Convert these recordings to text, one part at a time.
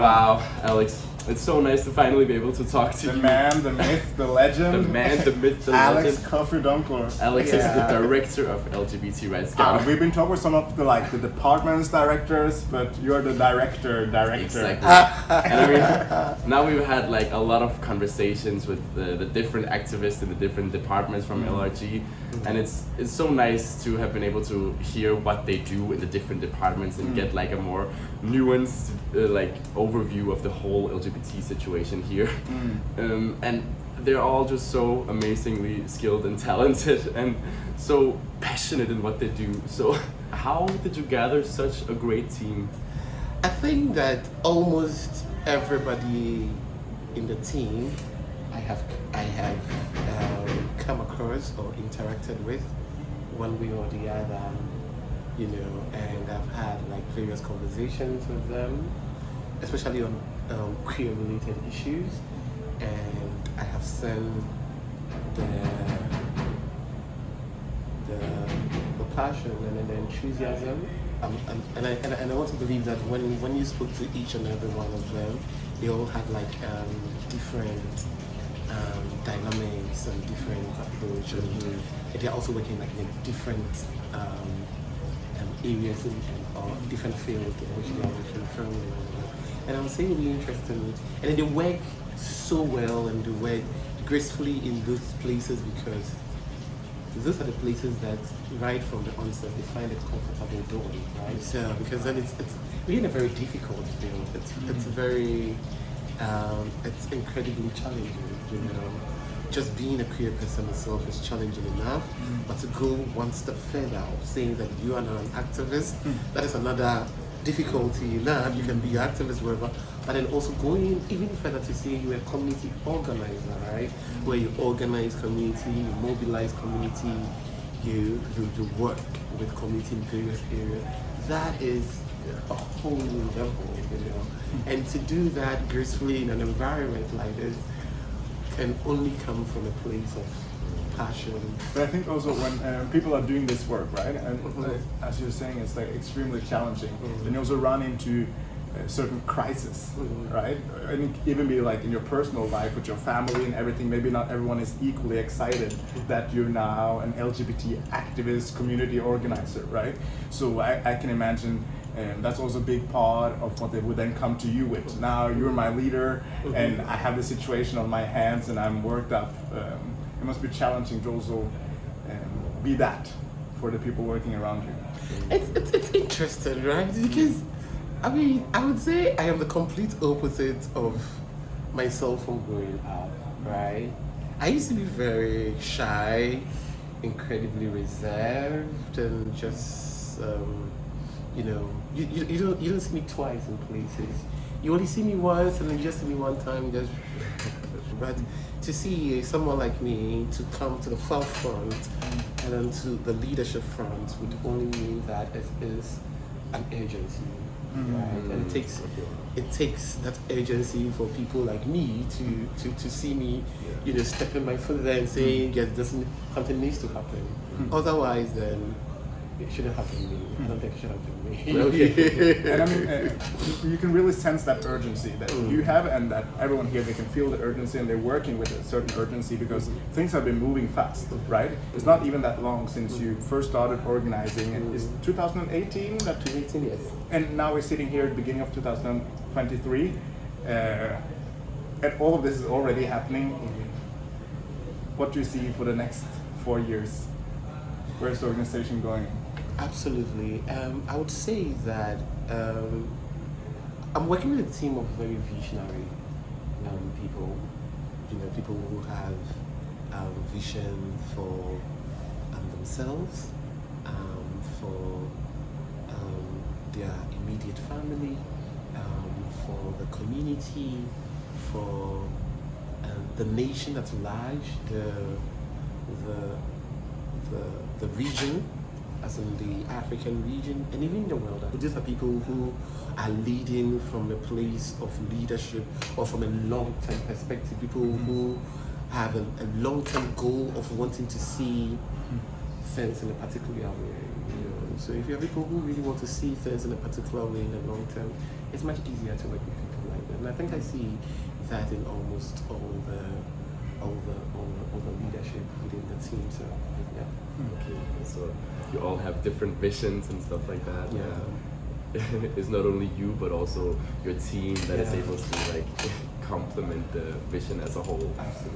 Wow, Alex, it's so nice to finally be able to talk to The you. man, the myth, the legend. The man, the myth, the Alex legend. Kofi Dunkler. Alex is the director of LGBT Rights Ghana. We've been talking with some of the departments directors, but you're the director. Exactly. And I mean, now we've had like a lot of conversations with the different activists in the different departments from LRG, and it's so nice to have been able to hear what they do in the different departments and get like a more nuanced overview of the whole LGBT situation here. And they're all just so amazingly skilled and talented and so passionate in what they do. So how did you gather such a great team? I think that almost everybody in the team I have come across or interacted with one way or the other, and I've had like various conversations with them, especially on queer related issues, and I have seen the passion and the enthusiasm. And I want to believe that when you spoke to each and every one of them, they all had like different dynamics and different approach, and they're also working like in different areas or different fields in which they are working from. And I would say really interesting, and they work so well and they work gracefully in those places because those are the places that right from the onset they find it comfortable doing, right? So because then it's really a very difficult field. It's very it's incredibly challenging, Just being a queer person itself is challenging enough, but to go one step further of saying that you are not an activist, that is another difficulty enough. You can be an activist wherever, but then also going even further to say you're a community organizer, right? Where you organize community, you mobilize community, you work with community in various areas. That is a whole new level, And to do that gracefully in an environment like this can only come from a place of passion. But I think also when people are doing this work, right, and as you're saying, it's like extremely challenging. And you also run into certain crisis, right? And it even be like in your personal life with your family and everything. Maybe not everyone is equally excited that you're now an LGBT activist, community organizer, right? So I can imagine. That's also a big part of what they would then come to you with. Now you're my leader, and I have the situation on my hands, and I'm worked up. It must be challenging to also be that for the people working around you. It's interesting, right? Because I would say I am the complete opposite of myself from growing up, right? I used to be very shy, incredibly reserved, and just you don't see me twice in places. You only see me once, and then you just see me one time. Just but to see someone like me to come to the forefront and then to the leadership front would only mean that it is an agency, right? And it takes that agency for people like me to see me, stepping my foot there and saying, yes, something needs to happen. Otherwise, then it shouldn't happen to me. I don't think it should happen to me. Okay. And I mean, you can really sense that urgency that you have, and that everyone here, they can feel the urgency, and they're working with a certain urgency because things have been moving fast, right? It's not even that long since you first started organizing. It's 2018? 2018, yes. And now we're sitting here at the beginning of 2023, and all of this is already happening. What do you see for the next 4 years? Where's the organization going? Absolutely. I would say that I'm working with a team of very visionary people. People who have vision for themselves, for their immediate family, for the community, for the nation at large, the region, as in the African region, and even the world. These are people who are leading from a place of leadership or from a long-term perspective, people who have a long-term goal of wanting to see things in a particular way. So if you have people who really want to see things in a particular way in the long term, it's much easier to work with people like And I think I see that in almost all the leadership within the team. So yeah. Okay, so you all have different visions and stuff like that. Yeah. It's not only you, but also your team that is Yeah. able to like complement the vision as a whole.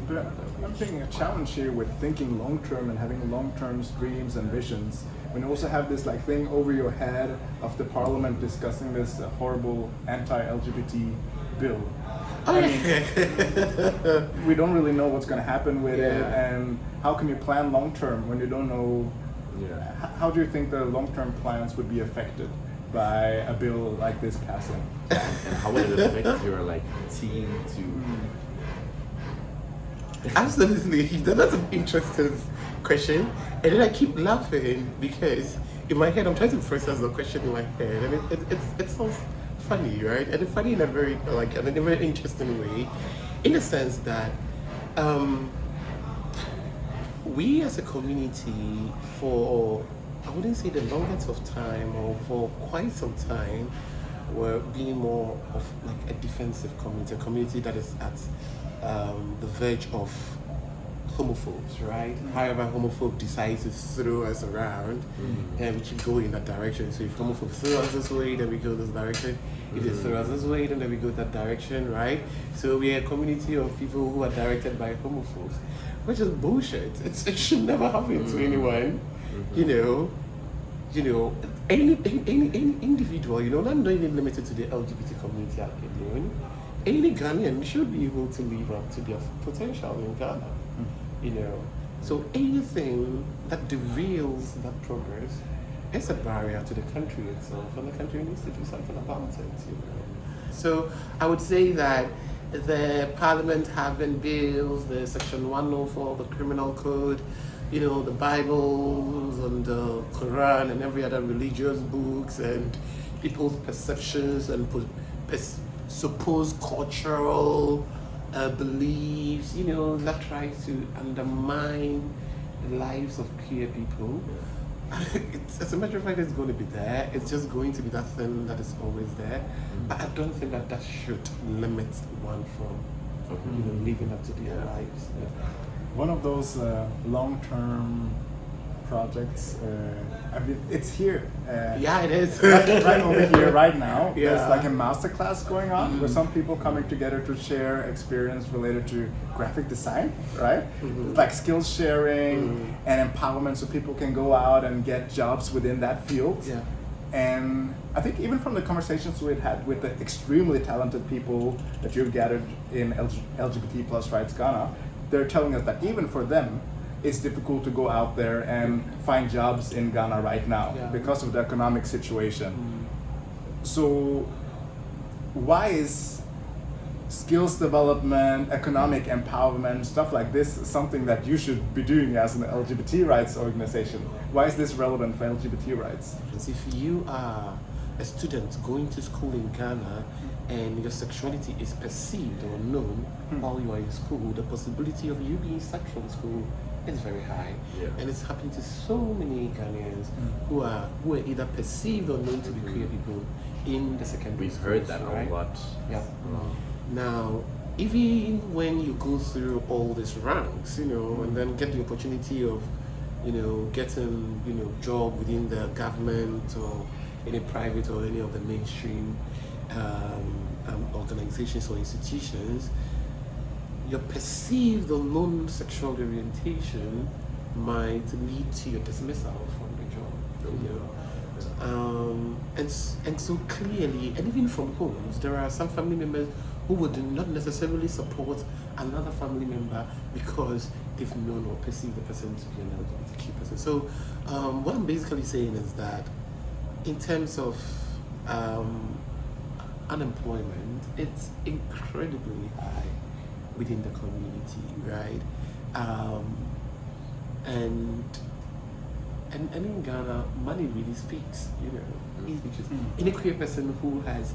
But I'm thinking a challenge here with thinking long term and having long term dreams and visions. When you also have this like thing over your head of the parliament discussing this horrible anti-LGBT bill. I mean, we don't really know what's going to happen with it, and how can you plan long term when you don't know? Yeah. How do you think the long term plans would be affected by a bill like this passing? And how would it affect your like team to? Absolutely, that's an interesting question, and then I keep laughing because in my head I'm trying to process the question in my head, and it sounds funny, right? And it's funny in a very in a very interesting way, in the sense that we as a community, for I wouldn't say the longest of time or for quite some time, were being more of like a defensive community, a community that is at the verge of homophobes, right? However, homophobe decides to throw us around, and we keep going in that direction. So if homophobes throw us this way, then we go this direction. If they throw us this way, then we go that direction, right? So we are a community of people who are directed by homophobes, which is bullshit. It should never happen to anyone, any individual, not even limited to the LGBT community alone. Any Ghanaian should be able to live up to their potential in Ghana. So anything that derails that progress is a barrier to the country itself, and the country needs to do something about it. So I would say that the Parliament having bills, the Section 104 of the Criminal Code, the Bibles and the Quran and every other religious books, and people's perceptions and supposed cultural beliefs, that tries to undermine the lives of queer people. As a matter of fact, it's going to be there. It's just going to be that thing that is always there. But I don't think that should limit one from, living up to their lives. One of those long-term projects, it's here. Yeah, it is. right over here, right now. Yeah. There's like a masterclass going on with some people coming together to share experience related to graphic design, right? It's like skills sharing and empowerment, so people can go out and get jobs within that field. Yeah. And I think even from the conversations we've had with the extremely talented people that you've gathered in LGBT plus Rights Ghana, they're telling us that even for them, it's difficult to go out there and find jobs in Ghana right now because of the economic situation. So why is skills development, economic empowerment, stuff like this something that you should be doing as an LGBT rights organization? Why is this relevant for LGBT rights? If you are a student going to school in Ghana and your sexuality is perceived or known while you are in school, the possibility of you being sexual in school is very high. And it's happening to so many Ghanaians who are either perceived or known to be queer people in the secondary We've schools, heard that right? a lot. Yeah. Now, even when you go through all these ranks, and then get the opportunity of, getting, job within the government or any private or any of the mainstream organizations or institutions, your perceived or known sexual orientation might lead to your dismissal from the job. And so clearly, and even from homes, there are some family members who would not necessarily support another family member because they've known or perceived the person to be an LGBTQ person. So what I'm basically saying is that in terms of unemployment, it's incredibly high within the community, right? And in Ghana, money really speaks, because any queer person who has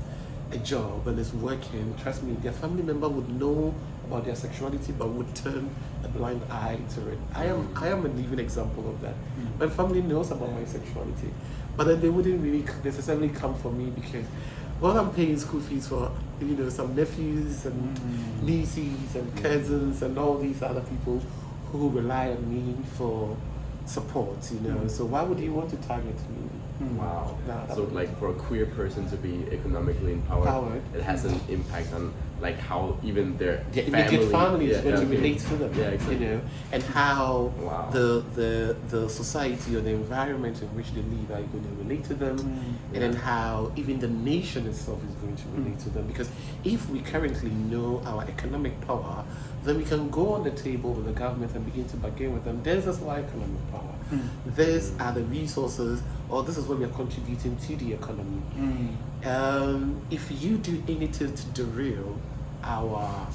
a job and is working, trust me, their family member would know about their sexuality but would turn a blind eye to it. I am a living example of that. My family knows about my sexuality, but then they wouldn't really necessarily come for me because what I'm paying school fees for some nephews and nieces and cousins and all these other people who rely on me for support, So why would you want to target me? Wow. Nah, So like for a queer person to be economically empowered, it has an impact on like how even their immediate family is going to okay. relate to them, Yeah, exactly. and how Wow. the society or the environment in which they live are going to relate to them, and then how even the nation itself is going to relate to them. Because if we currently know our economic power, then we can go on the table with the government and begin to bargain with them. This is our economic power. These are the resources, or this is what we are contributing to the economy. If you do anything to derail our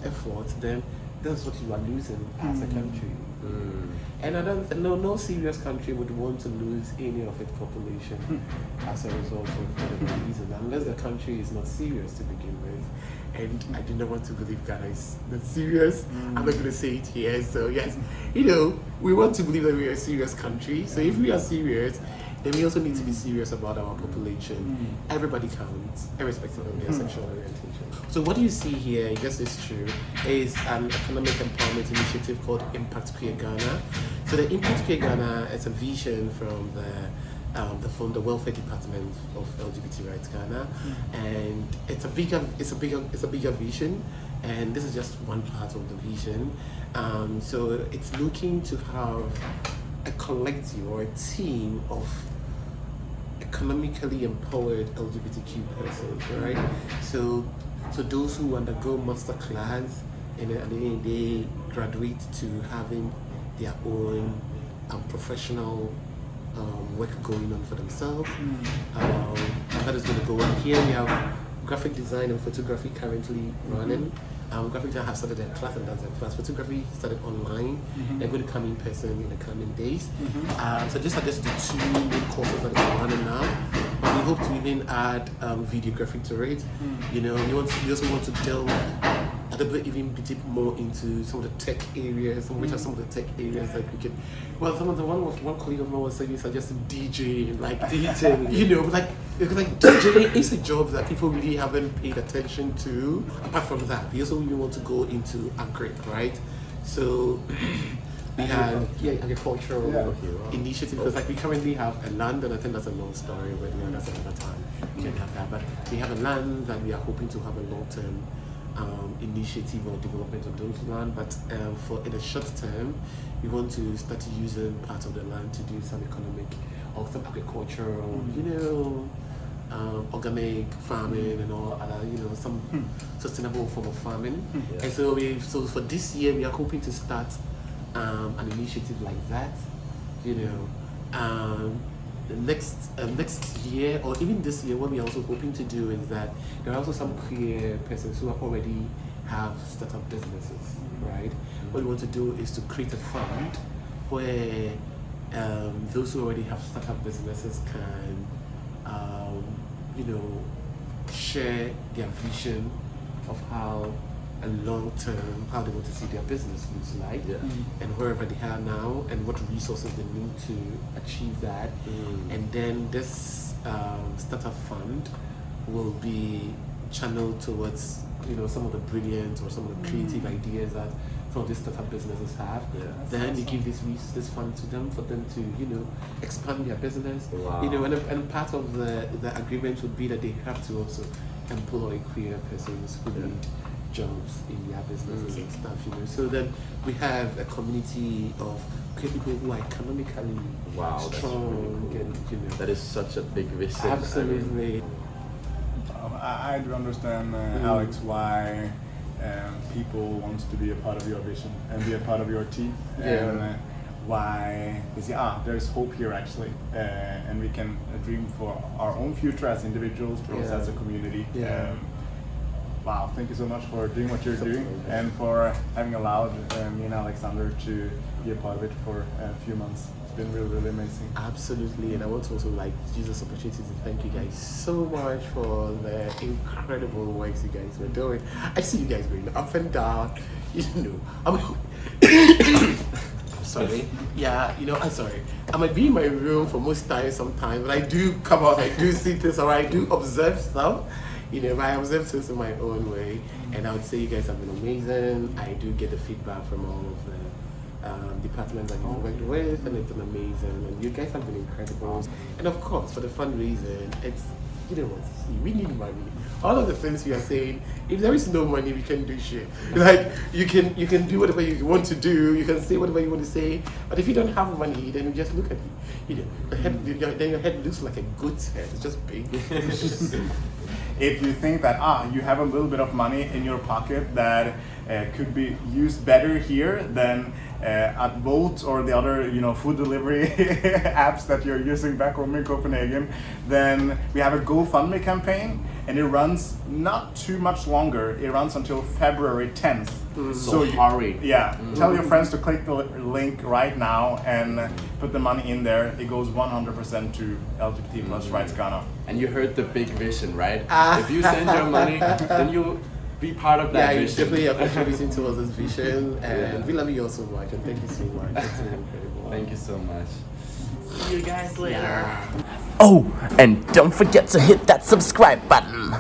efforts, then that's what you are losing as a country. And I don't no serious country would want to lose any of its population as a result of whatever reason, unless the country is not serious to begin with. And I do not want to believe Ghana is not serious. I'm not going to say it here. So yes, we want to believe that we are a serious country. So if we are serious, then we also need to be serious about our population. Everybody counts, irrespective of their sexual orientation. So what you see here, yes, it's true, is an economic empowerment initiative called Impact Queer Ghana. So the Impact Queer Ghana is a vision from the welfare department of LGBT Rights Ghana, and it's a bigger vision, and this is just one part of the vision. So it's looking to have a collective or a team of economically empowered LGBTQ persons, right? So those who undergo master class and then they graduate to having their own professional work going on for themselves. That is going to go on. Here we have graphic design and photography currently running. Graphic design have started their class, and that's their class. Photography started online. They're going to come in person in the coming days. So these are just the two main courses that are running now. We hope to even add videography to it. We also want to delve a little bit even deep more into some of the tech areas, which are some of the tech areas that we can. Well, one colleague of mine was saying, suggested DJ, like DJ is a job that people really haven't paid attention to. Apart from that, we also really want to go into agri, right? So we have agricultural initiative, because we currently have a land, and I think that's a long story, but that's another time we can have that. But we have a land that we are hoping to have a long-term initiative or development of those land, but in the short term, we want to start using part of the land to do some economic or some agricultural, organic farming and all other, some sustainable form of farming. And so for this year, we are hoping to start an initiative like that. Next year or even this year, what we are also hoping to do is that there are also some queer persons who already have startup businesses, right? What we want to do is to create a fund where those who already have startup businesses can, share their vision of how a long term, how they want to see their business looks like, and wherever they are now, and what resources they need to achieve that. And then this startup fund will be channeled towards some of the brilliant or some of the creative ideas that some of these startup businesses have. Then they give this fund to them for them to expand their business. And part of the agreement would be that they have to also employ queer persons who need jobs in their businesses and stuff, So then we have a community of queer people who are economically strong, really cool. and that is such a big vision. Absolutely. I do understand, Alex, why people want to be a part of your vision and be a part of your team, and why they say, there's hope here actually, and we can dream for our own future as individuals, but also as a community. Wow, thank you so much for doing what you're doing and for having allowed me and Alexander to be a part of it for a few months. It's been really, really amazing. Absolutely, and I want to also use this opportunity to thank you guys so much for the incredible works you guys were doing. I see you guys going up and down, I'm sorry. I'm sorry. I might be in my room for most times sometimes, but I do come out, I do see things, or I do observe stuff. You know, I observe things in my own way, and I would say you guys have been amazing. I do get the feedback from all of the departments that you've worked with, and it's been amazing. And you guys have been incredible. And of course, for the fundraising, it's, you know what, see, we need money. All of the things we are saying, if there is no money, we can do shit. Like, you can do whatever you want to do, you can say whatever you want to say, but if you don't have money, then you just look at you know, then your head looks like a goat's head. It's just big. If you think that you have a little bit of money in your pocket that could be used better here than at Volt or the other, you know, food delivery apps that you're using back home in Copenhagen, then we have a GoFundMe campaign, and it runs not too much longer. It runs until February 10th. So hurry. Yeah, tell your friends to click the link right now and put the money in there. It goes 100% to LGBT plus Rights Ghana. And you heard the big vision, right? If you send your money, then you be part of that yeah, vision. you definitely are contributing towards this vision, and we love you all so much, and thank you so much. It's incredible. Thank you so much. See you guys later. Oh, and don't forget to hit that subscribe button.